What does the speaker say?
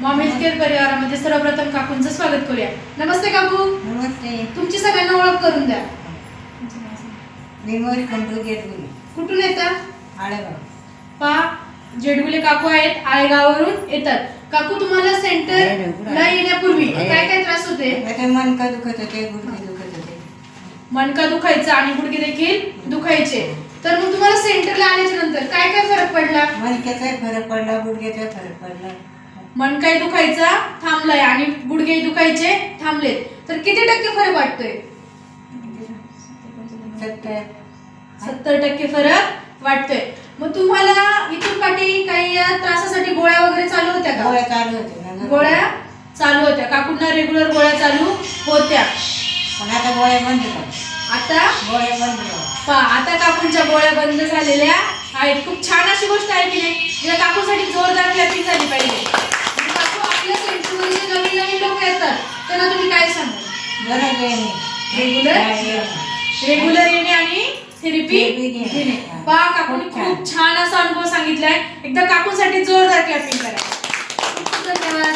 Maugham health care परिवारामध्ये सर्वप्रथम काकूंचं स्वागत करूया. नमस्ते काकू. नमस्ते. तुमची सगळ्यांना ओळख करून द्या. मेमोरी खंडू जेडगुले कुठून येतात? आळेगाव. पा जेडगुले काकू आहेत, आळेगाववरून येतात. काकू तुम्हाला सेंटरला येण्यापूर्वी काय काय त्रास होते? आता मनका दुखत होते, गुडघे दुखत होते. मणका दुखायचा आणि गुडघे देखील दुखायचे. तर मग तुम्हाला सेंटरला आल्याच्या नंतर काय काय फरक पडला? मणक्याचा फरक पडला, गुडघ्याचा फरक पडला. मणकाही दुखायचा थांबलाय आणि गुडघे दुखायचे थांबलेत. तर किती टक्के फरक वाटतोय? 70% फरक वाटतोय. मग तुम्हाला इथून पाठी काही या त्रासासाठी गोळ्या वगैरे चालू होत्या का? गोळ्या चालू होते. गोळ्या चालू होत्या. काकूंना रेग्युलर गोळ्या चालू होत्या. पण आता गोळ्या बंद झाल्या. आता गोळ्या बंद झाल्या. आता काकूंच्या गोळ्या बंद झालेल्या आहेत. खूप छान अशी गोष्ट आहे की नाही? तिला काकूसाठी जोरदार क्लॅपिंग झाली पाहिजे. काकू, आपल्या सेंटरमध्ये जे नवीन नवीन लोक येतात त्यांना तुम्ही काय सांगाल? रेग्युलर येणे आणि थेरपी घेणे. काकूंनी खूप छान असा अनुभव सांगितलाय. एकदा काकूंसाठी जोरदार क्लॅपिंग करा. खूप धन्यवाद.